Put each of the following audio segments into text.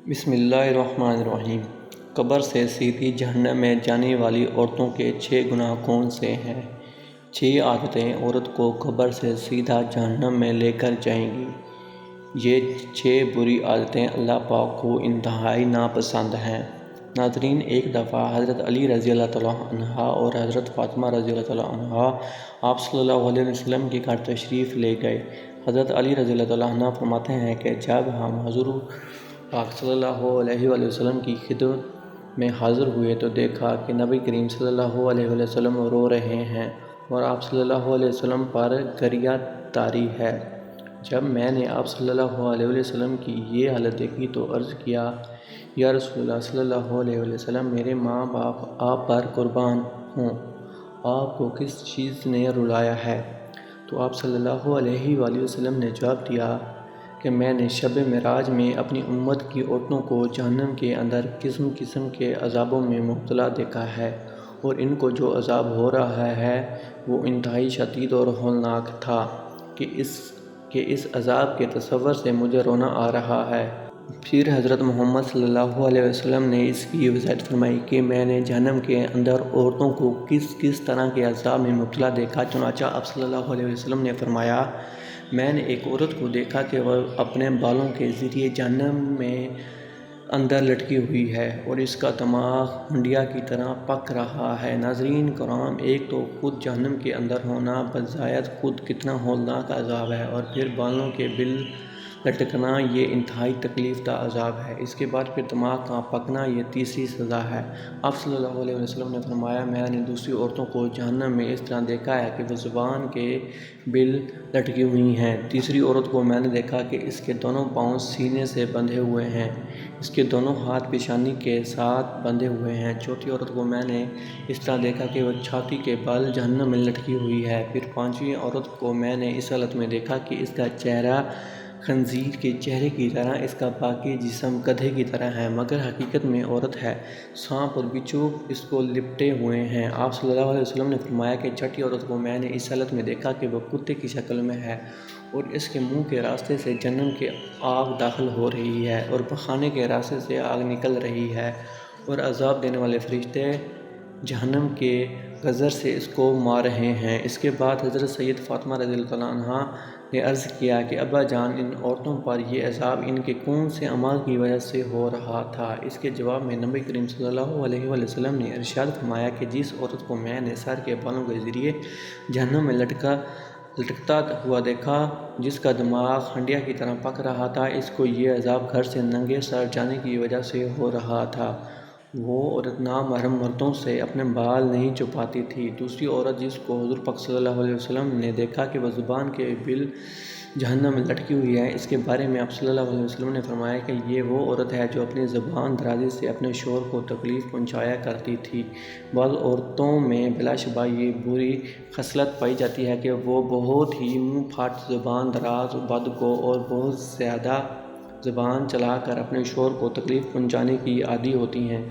بسم اللہ الرحمن الرحیم۔ قبر سے سیدھی جہنم میں جانے والی عورتوں کے 6 گناہ کون سے ہیں؟ 6 عادتیں عورت کو قبر سے سیدھا جہنم میں لے کر جائیں گی۔ یہ 6 بری عادتیں اللہ پاک کو انتہائی ناپسند ہیں۔ ناظرین، ایک دفعہ حضرت علی رضی اللہ تعالیٰ عنہ اور حضرت فاطمہ رضی اللہ تعالیٰ عنہ آپ صلی اللہ علیہ وسلم کے گھر تشریف لے گئے۔ حضرت علی رضی اللہ تعالیٰ عنہ فرماتے ہیں کہ جب ہم حضور پاک صلی اللہ علیہ وسلم کی خدمت میں حاضر ہوئے تو دیکھا کہ نبی کریم صلی اللہ علیہ وسلم رو رہے ہیں اور آپ صلی اللہ علیہ وسلم پر گریہ طاری ہے۔ جب میں نے آپ صلی اللہ علیہ وسلم کی یہ حالت دیکھی تو عرض کیا، یا رسول اللہ صلی اللہ علیہ وسلم، میرے ماں باپ آپ پر قربان ہوں، آپ کو کس چیز نے رلایا ہے؟ تو آپ صلی اللہ علیہ وسلم نے جواب دیا کہ میں نے شب معراج میں اپنی امت کی عورتوں کو جہنم کے اندر قسم قسم کے عذابوں میں مبتلا دیکھا ہے، اور ان کو جو عذاب ہو رہا ہے وہ انتہائی شدید اور ہولناک تھا کہ اس عذاب کے تصور سے مجھے رونا آ رہا ہے۔ پھر حضرت محمد صلی اللہ علیہ وسلم نے اس کی وضاحت فرمائی کہ میں نے جہنم کے اندر عورتوں کو کس طرح کے عذاب میں مبتلا دیکھا۔ چنانچہ آپ صلی اللہ علیہ وسلم نے فرمایا، میں نے ایک عورت کو دیکھا کہ وہ اپنے بالوں کے ذریعے جہنم میں اندر لٹکی ہوئی ہے اور اس کا دماغ ہنڈیا کی طرح پک رہا ہے۔ ناظرین کرام، ایک تو خود جہنم کے اندر ہونا بذات خود کتنا ہولناک عذاب ہے، اور پھر بالوں کے بل لٹکنا یہ انتہائی تکلیف دہ عذاب ہے۔ اس کے بعد پھر دماغ کا پکنا یہ تیسری سزا ہے۔ آپ صلی اللہ علیہ وسلم نے فرمایا، میں نے دوسری عورتوں کو جہنم میں اس طرح دیکھا ہے کہ وہ زبان کے بل لٹکی ہوئی ہیں۔ تیسری عورت کو میں نے دیکھا کہ اس کے دونوں پاؤں سینے سے بندھے ہوئے ہیں، اس کے دونوں ہاتھ پیشانی کے ساتھ بندھے ہوئے ہیں۔ چوتھی عورت کو میں نے اس طرح دیکھا کہ وہ چھاتی کے بل جہنم میں لٹکی ہوئی ہے۔ پھر پانچویں عورت کو میں نے اس حالت میں دیکھا کہ اس کا چہرہ خنزیر کے چہرے کی طرح، اس کا باقی جسم گدھے کی طرح ہے، مگر حقیقت میں عورت ہے۔ سانپ اور بچھو اس کو لپٹے ہوئے ہیں۔ آپ صلی اللہ علیہ وسلم نے فرمایا کہ چھٹی عورت کو میں نے اس حالت میں دیکھا کہ وہ کتے کی شکل میں ہے اور اس کے منہ کے راستے سے جہنم کی آگ داخل ہو رہی ہے اور پخانے کے راستے سے آگ نکل رہی ہے، اور عذاب دینے والے فرشتے جہنم کے گزر سے اس کو مار رہے ہیں۔ اس کے بعد حضرت سید فاطمہ رضی اللہ عنہا نے عرض کیا کہ ابا جان، ان عورتوں پر یہ عذاب ان کے کون سے اعمال کی وجہ سے ہو رہا تھا؟ اس کے جواب میں نبی کریم صلی اللہ علیہ وسلم نے ارشاد فرمایا کہ جس عورت کو میں نے سر کے بالوں کے ذریعے جہنم میں لٹکتا ہوا دیکھا، جس کا دماغ ہنڈیا کی طرح پک رہا تھا، اس کو یہ عذاب گھر سے ننگے سر جانے کی وجہ سے ہو رہا تھا۔ وہ عورت نامحرم مردوں سے اپنے بال نہیں چھپاتی تھی۔ دوسری عورت جس کو حضور پاک صلی اللہ علیہ وسلم نے دیکھا کہ وہ زبان کے بل جہنم میں لٹکی ہوئی ہے، اس کے بارے میں آپ صلی اللہ علیہ وسلم نے فرمایا کہ یہ وہ عورت ہے جو اپنی زبان درازی سے اپنے شوہر کو تکلیف پہنچایا کرتی تھی۔ بعض عورتوں میں بلا شبہ یہ بری خصلت پائی جاتی ہے کہ وہ بہت ہی منہ پھاٹ، زبان دراز، بدگو اور بہت زیادہ زبان چلا کر اپنے شوہر کو تکلیف پہنچانے کی عادی ہوتی ہیں،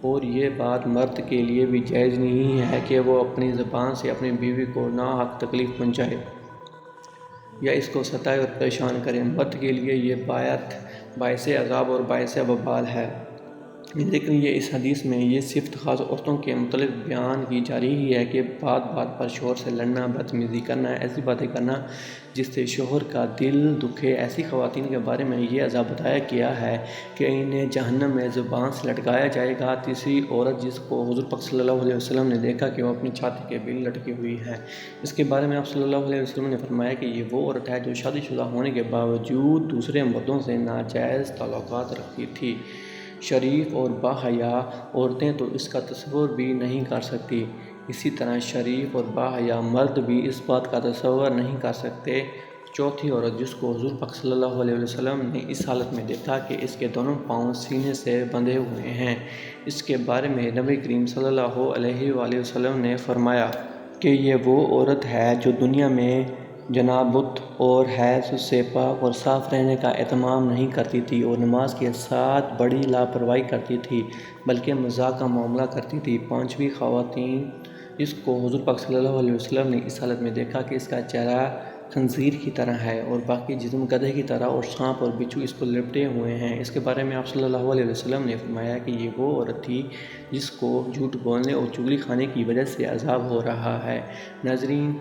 اور یہ بات مرد کے لیے بھی جائز نہیں ہے کہ وہ اپنی زبان سے اپنی بیوی کو ناحق تکلیف پہنچائے یا اس کو ستائے اور پریشان کرے۔ مرد کے لیے یہ بات باعث عذاب اور باعث وبال ہے، لیکن یہ اس حدیث میں یہ صفت خاص عورتوں کے متعلق بیان کی جا رہی ہے کہ بات بات پر شوہر سے لڑنا، بدتمیزی کرنا، ایسی باتیں کرنا جس سے شوہر کا دل دکھے۔ ایسی خواتین کے بارے میں یہ عذاب بتایا گیا ہے کہ انہیں جہنم میں زبان سے لٹکایا جائے گا۔ تیسری عورت جس کو حضور پاک صلی اللہ علیہ وسلم نے دیکھا کہ وہ اپنی چھاتی کے بل لٹکی ہوئی ہے، اس کے بارے میں آپ صلی اللہ علیہ وسلم نے فرمایا کہ یہ وہ عورت ہے جو شادی شدہ ہونے کے باوجود دوسرے مردوں سے ناجائز تعلقات رکھتی تھی۔ شریف اور باحیا عورتیں تو اس کا تصور بھی نہیں کر سکتی، اسی طرح شریف اور باحیا مرد بھی اس بات کا تصور نہیں کر سکتے۔ چوتھی عورت جس کو حضور پاک صلی اللہ علیہ وسلم نے اس حالت میں دیکھا کہ اس کے دونوں پاؤں سینے سے بندھے ہوئے ہیں، اس کے بارے میں نبی کریم صلی اللہ علیہ وسلم نے فرمایا کہ یہ وہ عورت ہے جو دنیا میں جنابت اور حیض سے پاک اور صاف رہنے کا اہتمام نہیں کرتی تھی، اور نماز کے ساتھ بڑی لاپرواہی کرتی تھی بلکہ مذاق کا معاملہ کرتی تھی۔ پانچویں خواتین جس کو حضور پاک صلی اللہ علیہ وسلم نے اس حالت میں دیکھا کہ اس کا چہرہ خنزیر کی طرح ہے اور باقی جسم گدھے کی طرح اور سانپ اور بچھو اس پر لپٹے ہوئے ہیں۔ اس کے بارے میں آپ صلی اللہ علیہ وسلم نے فرمایا کہ یہ وہ عورت تھی جس کو جھوٹ بولنے اور چغلی کھانے کی وجہ سے عذاب ہو رہا ہے۔ ناظرین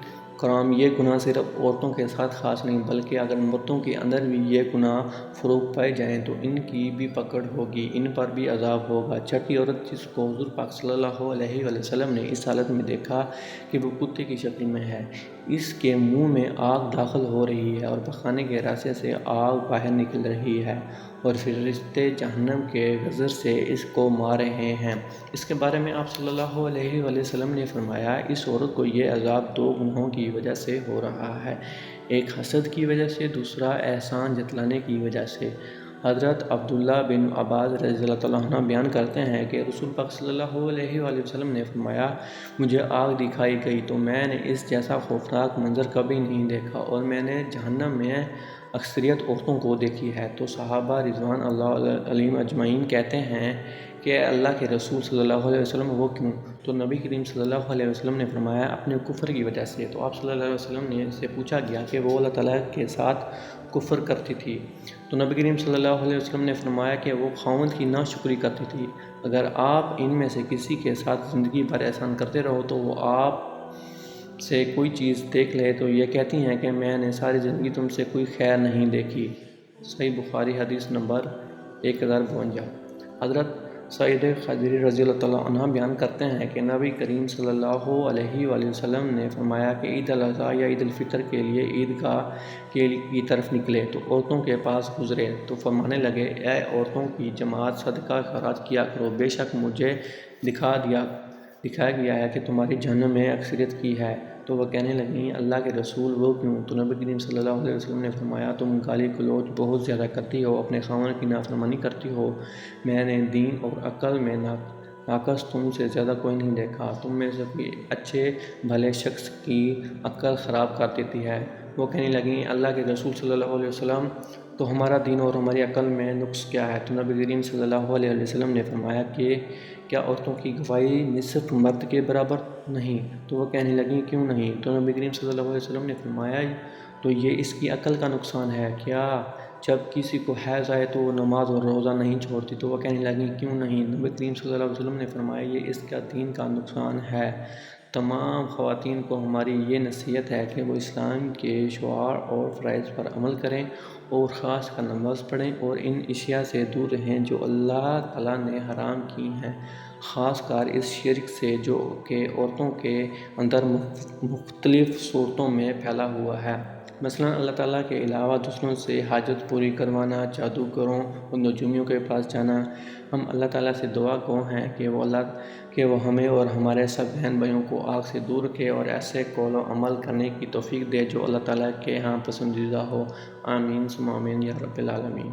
کرام، یہ گناہ صرف عورتوں کے ساتھ خاص نہیں بلکہ اگر مردوں کے اندر بھی یہ گناہ فروغ پائے جائیں تو ان کی بھی پکڑ ہوگی، ان پر بھی عذاب ہوگا۔ چھٹی عورت جس کو حضور پاک صلی اللہ علیہ وسلم نے اس حالت میں دیکھا کہ وہ کتے کی شکل میں ہے، اس کے منہ میں آگ داخل ہو رہی ہے اور پخانے کے راستے سے آگ باہر نکل رہی ہے اور فرشتے جہنم کے غضب سے اس کو مار رہے ہیں۔ اس کے بارے میں آپ صلی اللہ علیہ وسلم نے فرمایا اس عورت کو یہ عذاب دو گناہوں کی وجہ سے ہو رہا ہے، ایک حسد کی وجہ سے، دوسرا احسان جتلانے کی وجہ سے۔ حضرت عبداللہ بن عباس رضی اللہ عنہ بیان کرتے ہیں کہ رسول پاک صلی اللہ علیہ وسلم نے فرمایا مجھے آگ دکھائی گئی تو میں نے اس جیسا خوفناک منظر کبھی نہیں دیکھا اور میں نے جہنم میں اکثریت عورتوں کو دیکھی ہے۔ تو صحابہ رضوان اللہ علیہم اجمعین کہتے ہیں کہ اے اللہ کے رسول صلی اللہ علیہ وسلم وہ کیوں؟ تو نبی کریم صلی اللہ علیہ وسلم نے فرمایا اپنے کفر کی وجہ سے۔ تو آپ صلی اللہ علیہ وسلم نے سے پوچھا گیا کہ وہ اللہ تعالیٰ کے ساتھ کفر کرتی تھی، تو نبی کریم صلی اللہ علیہ وسلم نے فرمایا کہ وہ خاوند کی ناشکری کرتی تھی۔ اگر آپ ان میں سے کسی کے ساتھ زندگی بھر احسان کرتے رہو تو وہ آپ سے کوئی چیز دیکھ لے تو یہ کہتی ہیں کہ میں نے ساری زندگی تم سے کوئی خیر نہیں دیکھی۔ صحیح بخاری حدیث نمبر 1052۔ حضرت سعید خدری رضی اللہ عنہ بیان کرتے ہیں کہ نبی کریم صلی اللہ علیہ وسلم نے فرمایا کہ عید الاضحیٰ یا عید الفطر کے لیے عیدگاہ کی طرف نکلے تو عورتوں کے پاس گزرے تو فرمانے لگے اے عورتوں کی جماعت صدقہ خیرات کیا کرو، بے شک مجھے دکھایا گیا ہے کہ تمہاری جہنم میں اکثریت کی ہے۔ تو وہ کہنے لگیں اللہ کے رسول وہ کیوں؟ تو نبی کریم صلی اللہ علیہ وسلم نے فرمایا تم گالی گلوچ بہت زیادہ کرتی ہو، اپنے خاوند کی نافرمانی کرتی ہو، میں نے دین اور عقل میں ناقص تم سے زیادہ کوئی نہیں دیکھا، تم میں سے کوئی اچھے بھلے شخص کی عقل خراب کر دیتی ہے۔ وہ کہنے لگیں اللہ کے رسول صلی اللہ علیہ وسلم تو ہمارا دین اور ہماری عقل میں نقص کیا ہے؟ تو نبی کریم صلی اللہ علیہ وسلم نے فرمایا کہ کیا عورتوں کی گواہی نصف مرد کے برابر نہیں؟ تو وہ کہنے لگیں کیوں نہیں؟ تو نبی کریم صلی اللہ علیہ وسلم نے فرمایا تو یہ اس کی عقل کا نقصان ہے، کیا جب کسی کو حیض آئے تو وہ نماز اور روزہ نہیں چھوڑتی؟ تو وہ کہنے لگیں کیوں نہیں؟ نبی کریم صلی اللہ علیہ وسلم نے فرمایا یہ اس کا دین کا نقصان ہے۔ تمام خواتین کو ہماری یہ نصیحت ہے کہ وہ اسلام کے شعائر اور فرائض پر عمل کریں اور خاص کر نماز پڑھیں اور ان اشیاء سے دور رہیں جو اللہ تعالیٰ نے حرام کی ہیں، خاص کر اس شرک سے جو کہ عورتوں کے اندر مختلف صورتوں میں پھیلا ہوا ہے، مثلاً اللہ تعالیٰ کے علاوہ دوسروں سے حاجت پوری کروانا، جادوگروں اور نجومیوں کے پاس جانا۔ ہم اللہ تعالیٰ سے دعا گو ہیں کہ وہ ہمیں اور ہمارے سب بہن بھائیوں کو آگ سے دور رکھے اور ایسے قول و عمل کرنے کی توفیق دے جو اللہ تعالیٰ کے ہاں پسندیدہ ہو۔ آمین ثم آمین یا رب العالمین۔